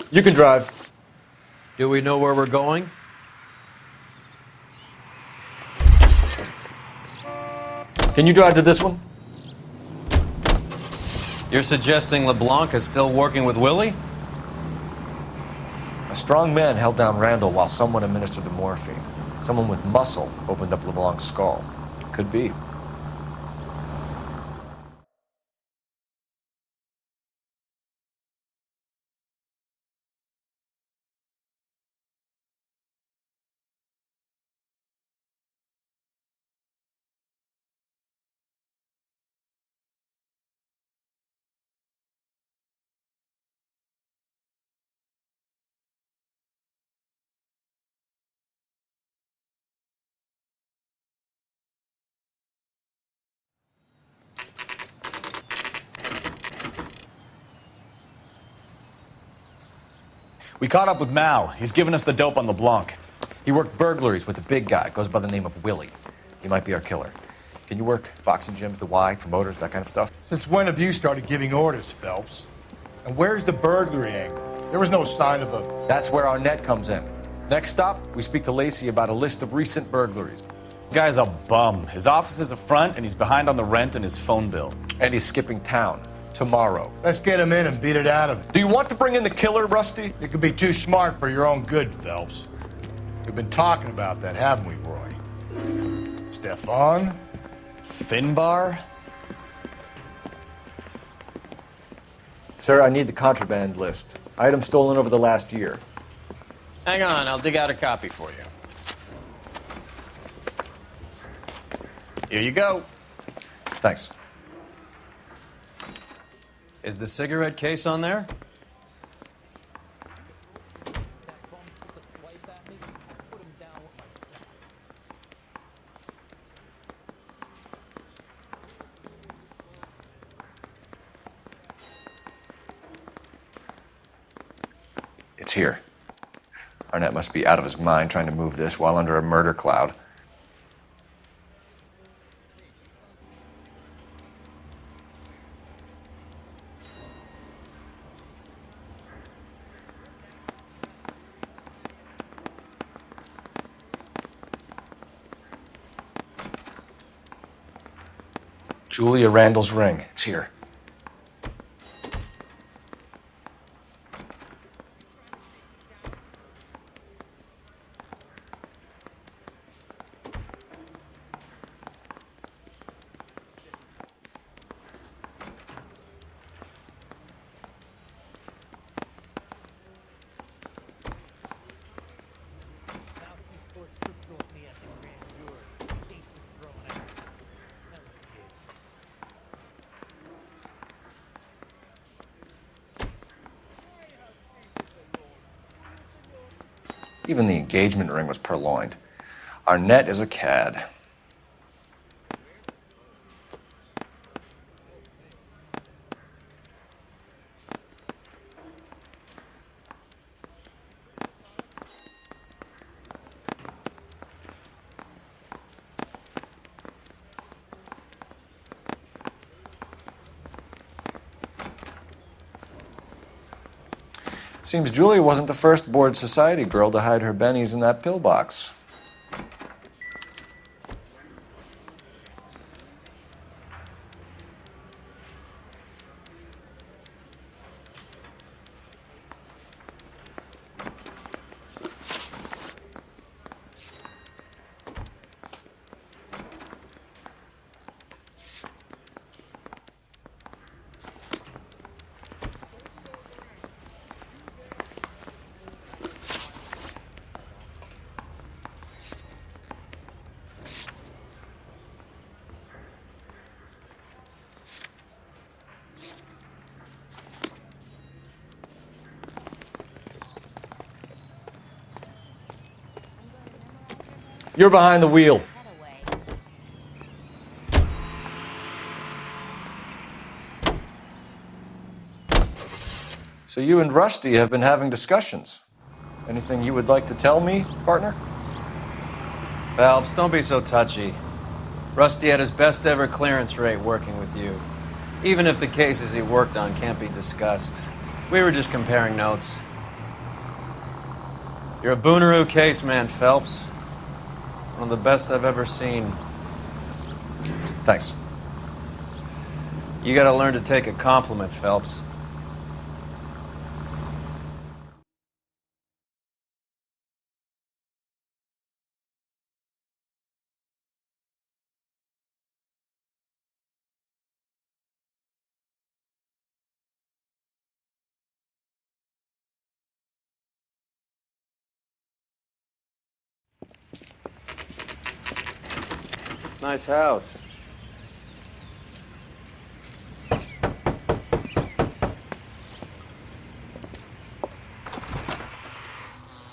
You can drive. Do we know where we're going? Can you drive to this one? You're suggesting LeBlanc is still working with Willie? A strong man held down Randall while someone administered the morphine. Someone with muscle opened up LeBlanc's skull. Could be. We caught up with Mal. He's given us the dope on LeBlanc. He worked burglaries with a big guy. Goes by the name of Willie. He might be our killer. Can you work boxing gyms, the Y, promoters, that kind of stuff? Since when have you started giving orders, Phelps? And where's the burglary angle? There was no sign of a... That's where our net comes in. Next stop, we speak to Lacey about a list of recent burglaries. Guy's a bum. His office is a front, and he's behind on the rent and his phone bill. And he's skipping town. Tomorrow. Let's get him in and beat it out of him. Do you want to bring in the killer, Rusty? You could be too smart for your own good, Phelps. We've been talking about that, haven't we, Roy? Stefan? Finbar? Sir, I need the contraband list. Items stolen over the last year. Hang on, I'll dig out a copy for you. Here you go. Thanks. Is the cigarette case on there? It's here. Arnett must be out of his mind trying to move this while under a murder cloud. Julia Randall's ring. It's here. Even the engagement ring was purloined. Arnett is a cad. Seems Julia wasn't the first bored society girl to hide her bennies in that pillbox. You're behind the wheel. So you and Rusty have been having discussions. Anything you would like to tell me, partner? Phelps, don't be so touchy. Rusty had his best ever clearance rate working with you. Even if the cases he worked on can't be discussed. We were just comparing notes. You're a Booneroo case man, Phelps. One of the best I've ever seen. Thanks. You gotta learn to take a compliment, Phelps. Nice house.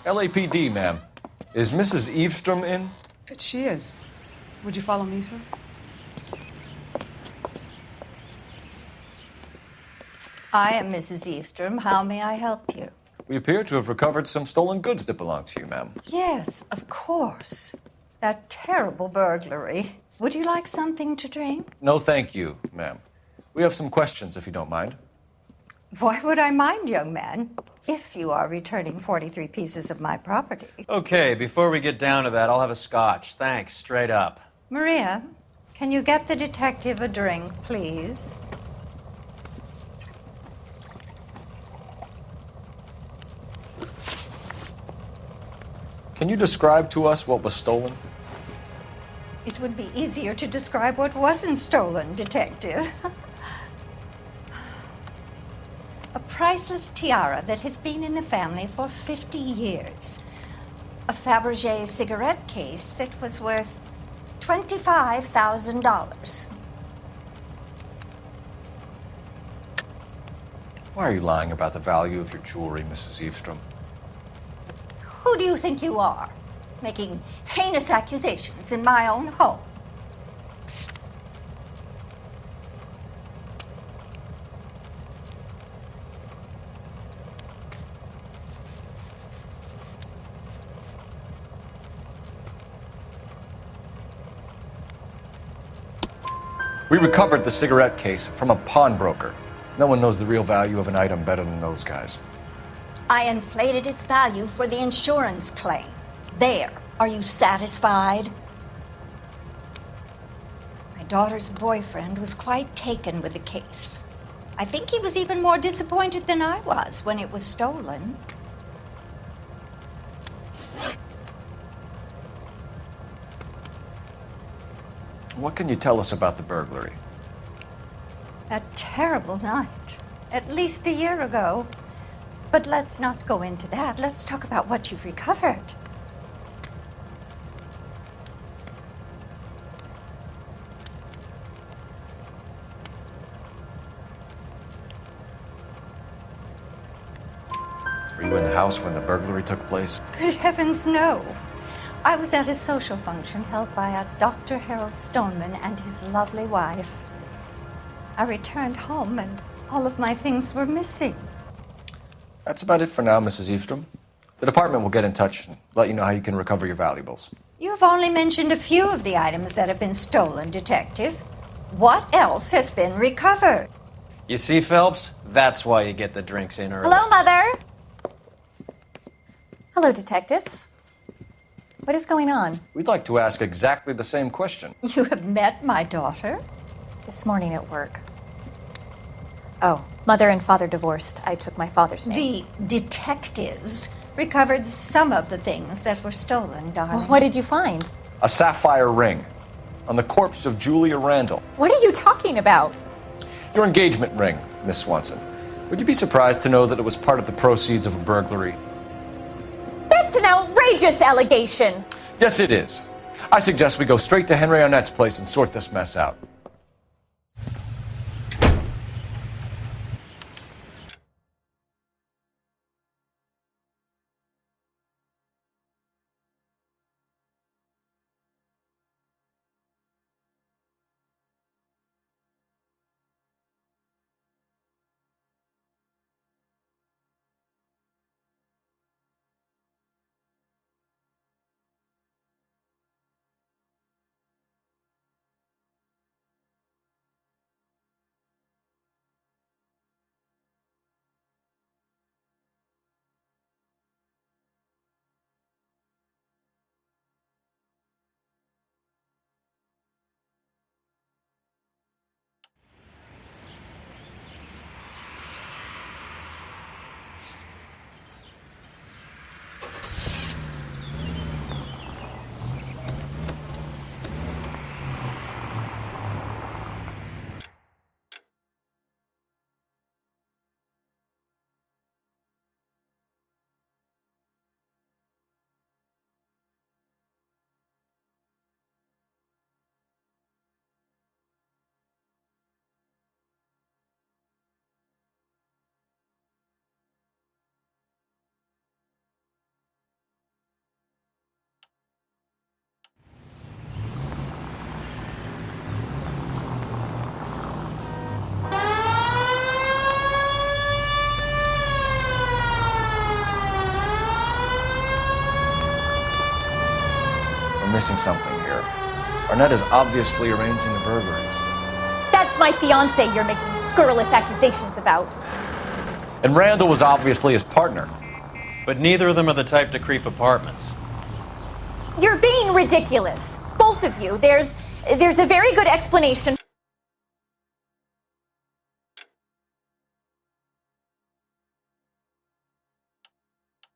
LAPD, ma'am. Is Mrs. Eavestrom in? She is. Would you follow me, sir? I am Mrs. Eastrom. How may I help you? We appear to have recovered some stolen goods that belong to you, ma'am. Yes, of course. That terrible burglary. Would you like something to drink? No, thank you, ma'am. We have some questions, if you don't mind. Why would I mind, young man, if you are returning 43 pieces of my property? Okay, before we get down to that, I'll have a scotch. Thanks, straight up. Maria, can you get the detective a drink, please? Can you describe to us what was stolen? It would be easier to describe what wasn't stolen, Detective. A priceless tiara that has been in the family for 50 years. A Fabergé cigarette case that was worth $25,000. Why are you lying about the value of your jewelry, Mrs. Eavestrom? Who do you think you are, making heinous accusations in my own home? We recovered the cigarette case from a pawnbroker. No one knows the real value of an item better than those guys. I inflated its value for the insurance claim. There. Are you satisfied? My daughter's boyfriend was quite taken with the case. I think he was even more disappointed than I was when it was stolen. What can you tell us about the burglary? That terrible night. At least a year ago. But let's not go into that. Let's talk about what you've recovered. Were you in the house when the burglary took place? Good heavens, no. I was at a social function held by a Dr. Harold Stoneman and his lovely wife. I returned home and all of my things were missing. That's about it for now, Mrs. Eavestrom. The department will get in touch and let you know how you can recover your valuables. You have only mentioned a few of the items that have been stolen, Detective. What else has been recovered? You see, Phelps? That's why you get the drinks in early. Hello, Mother. Hello, detectives. What is going on? We'd like to ask exactly the same question. You have met my daughter? This morning at work. Oh, mother and father divorced. I took my father's name. The detectives recovered some of the things that were stolen, darling. Well, what did you find? A sapphire ring on the corpse of Julia Randall. What are you talking about? Your engagement ring, Miss Swanson. Would you be surprised to know that it was part of the proceeds of a burglary? That's an outrageous allegation. Yes, it is. I suggest we go straight to Henry Arnett's place and sort this mess out. missing something here. Arnett is obviously arranging the burglaries. That's my fiance you're making scurrilous accusations about. And Randall was obviously his partner. But neither of them are the type to creep apartments. You're being ridiculous. Both of you. There's a very good explanation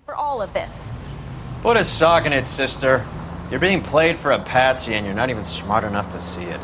for all of this. Put a sock in it, sister. You're being played for a patsy and you're not even smart enough to see it.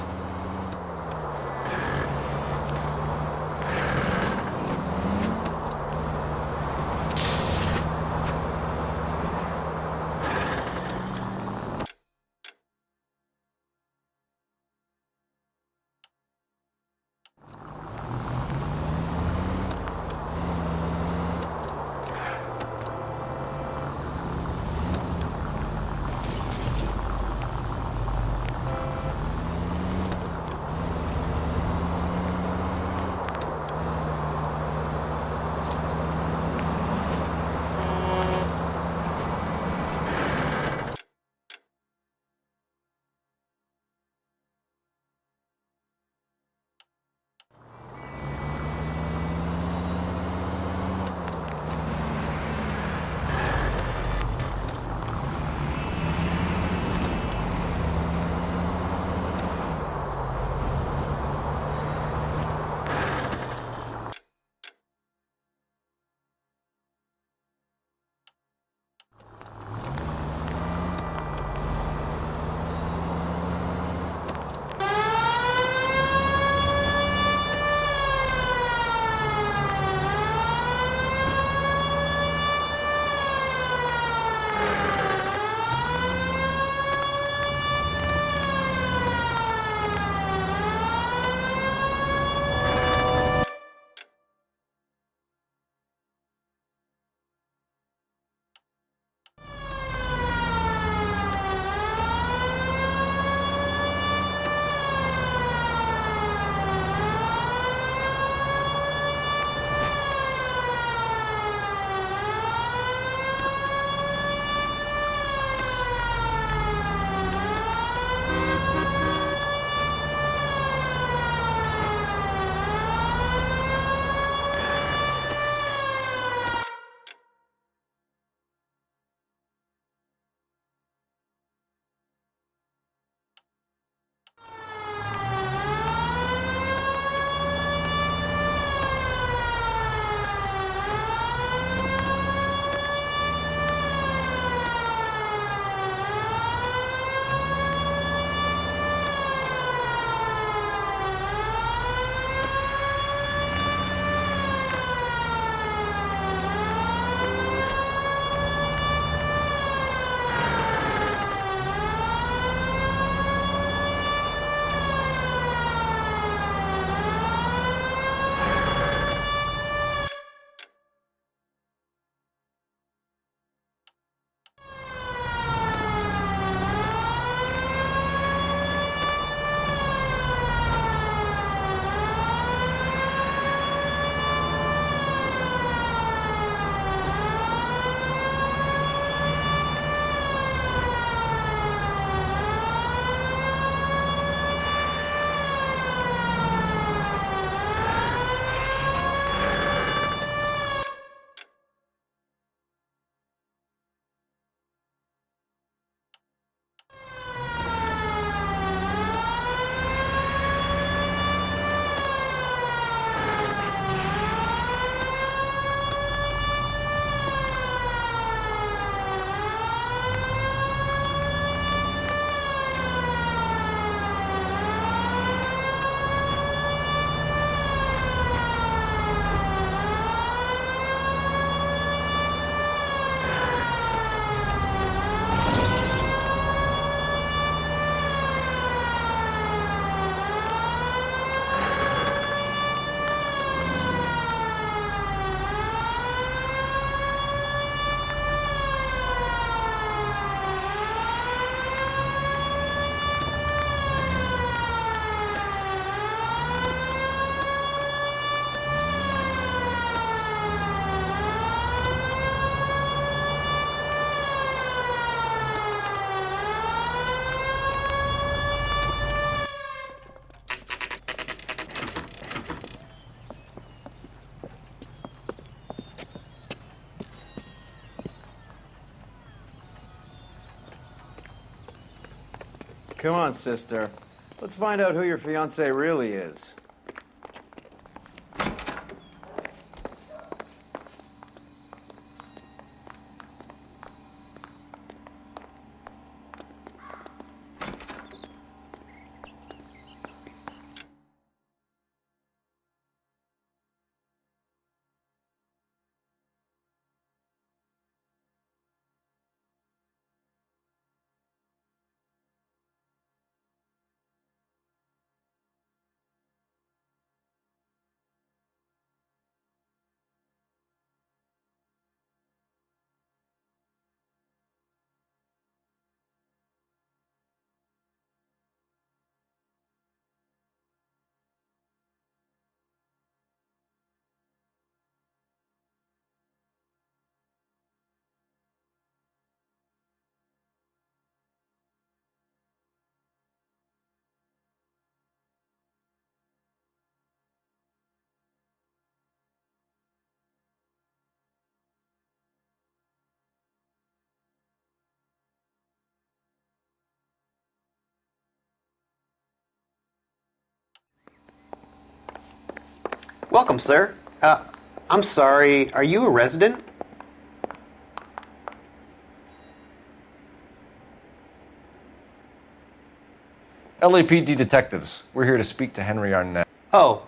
Come on, sister. Let's find out who your fiance really is. Welcome, sir. I'm sorry, are you a resident? LAPD detectives. We're here to speak to Henry Arnett. Oh,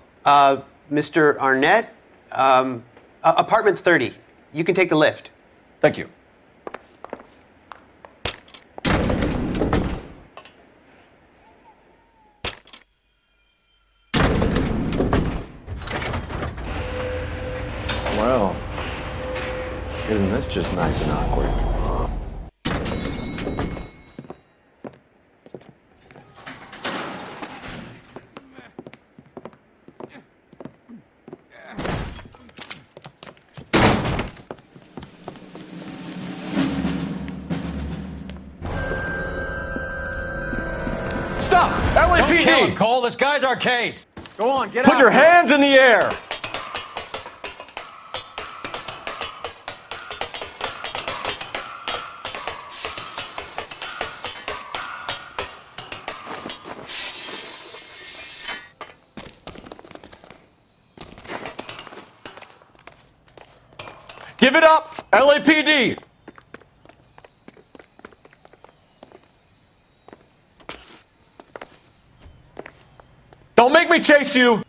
Mr. Arnett? Apartment 30. You can take the lift. Thank you. Well, isn't this just nice and awkward? Stop! Don't kill him, LAPD! Cole. This guy's our case. Go on, get out. Put your hands in the air! Give it up! LAPD! Don't make me chase you!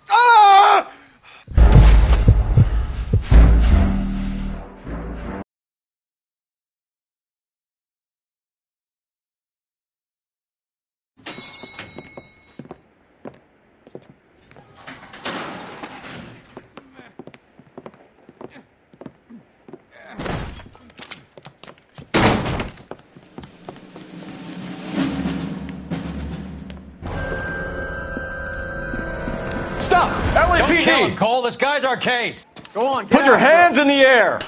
Ah! Stop! Don't kill him, LAPD! Cole. This guy's our case. Go on, get Put your out. hands in the air!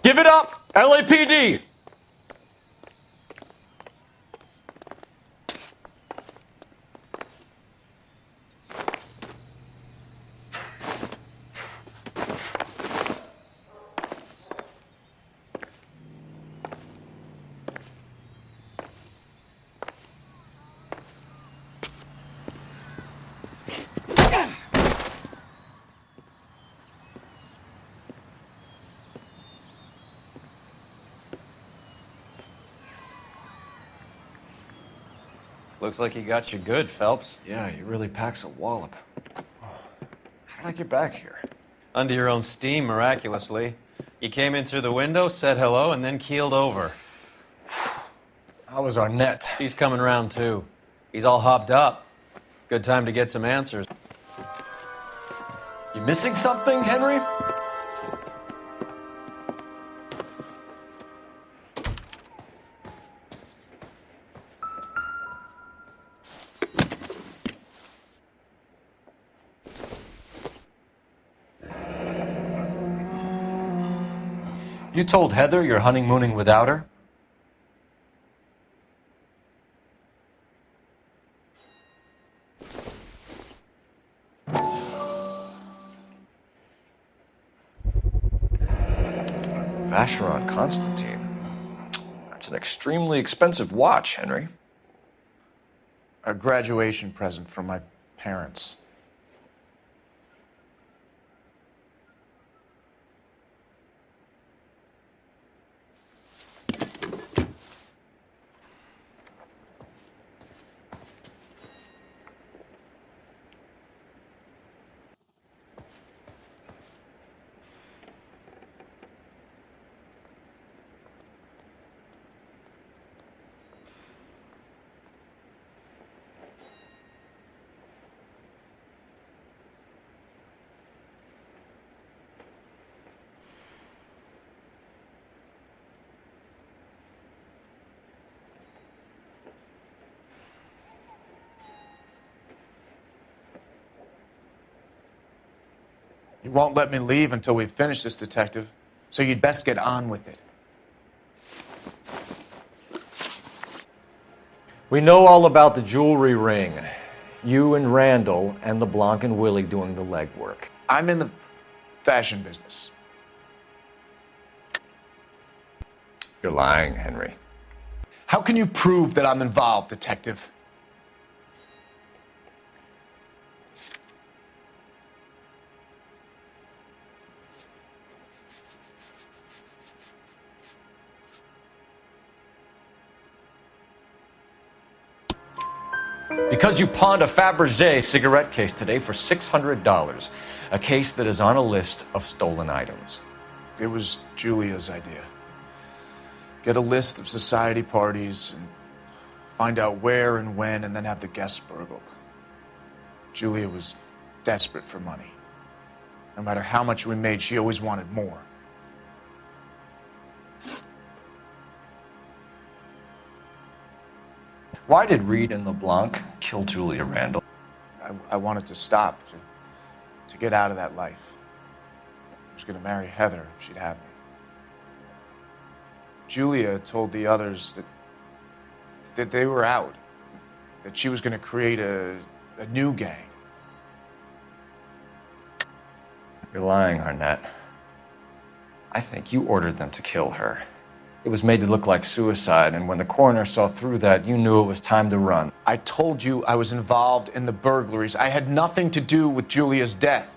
Give it up! LAPD! Looks like he got you good, Phelps. Yeah, he really packs a wallop. How did I get back here? Under your own steam, miraculously. You came in through the window, said hello, and then keeled over. How was Arnett? He's coming round, too. He's all hopped up. Good time to get some answers. You missing something, Henry? You told Heather you're honeymooning without her? Vacheron Constantine. That's an extremely expensive watch, Henry. A graduation present from my parents. You won't let me leave until we finish this, Detective, so you'd best get on with it. We know all about the jewelry ring. You and Randall and LeBlanc and Willie doing the legwork. I'm in the fashion business. You're lying, Henry. How can you prove that I'm involved, Detective? Because you pawned a Fabergé cigarette case today for $600, a case that is on a list of stolen items. It was Julia's idea. Get a list of society parties and find out where and when, and then have the guests burgled. Julia was desperate for money. No matter how much we made, she always wanted more. Why did Reed and LeBlanc kill Julia Randall? I wanted to stop, to get out of that life. I was going to marry Heather if she'd have me. Julia told the others that they were out, that she was going to create a new gang. You're lying, Arnett. I think you ordered them to kill her. It was made to look like suicide, and when the coroner saw through that, you knew it was time to run. I told you I was involved in the burglaries. I had nothing to do with Julia's death.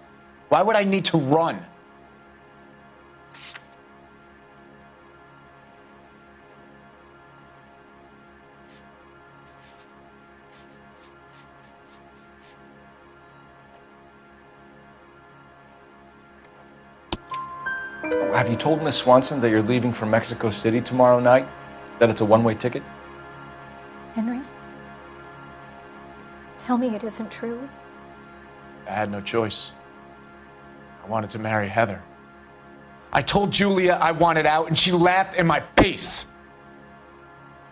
Why would I need to run? Have you told Miss Swanson that you're leaving for Mexico City tomorrow night? That it's a one-way ticket? Henry? Tell me it isn't true. I had no choice. I wanted to marry Heather. I told Julia I wanted out, and she laughed in my face.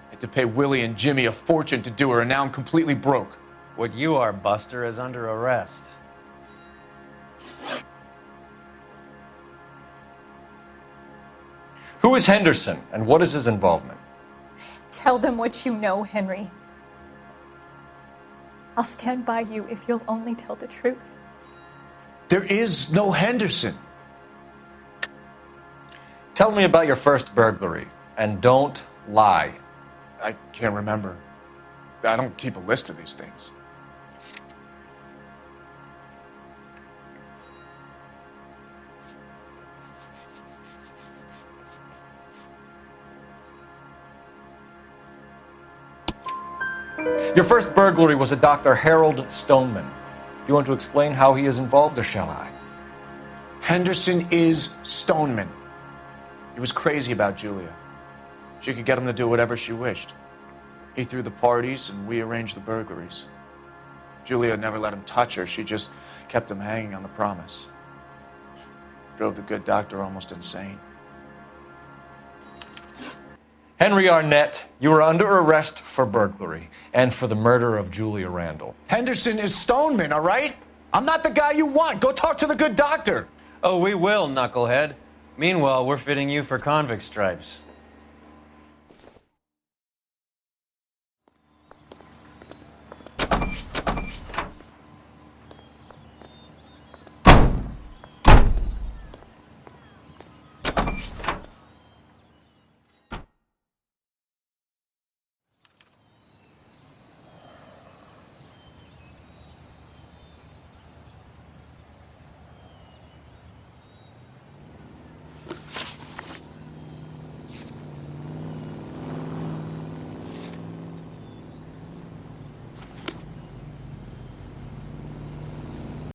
I had to pay Willie and Jimmy a fortune to do her, and now I'm completely broke. What you are, Buster, is under arrest. Who is Henderson, and what is his involvement? Tell them what you know, Henry. I'll stand by you if you'll only tell the truth. There is no Henderson. Tell me about your first burglary, and don't lie. I can't remember. I don't keep a list of these things. Your first burglary was a Dr. Harold Stoneman. You want to explain how he is involved, or shall I? Henderson is Stoneman. He was crazy about Julia. She could get him to do whatever she wished. He threw the parties, and we arranged the burglaries. Julia never let him touch her. She just kept him hanging on the promise. Drove the good doctor almost insane. Henry Arnett, you are under arrest for burglary and for the murder of Julia Randall. Henderson is Stoneman, all right? I'm not the guy you want. Go talk to the good doctor. Oh, we will, knucklehead. Meanwhile, we're fitting you for convict stripes.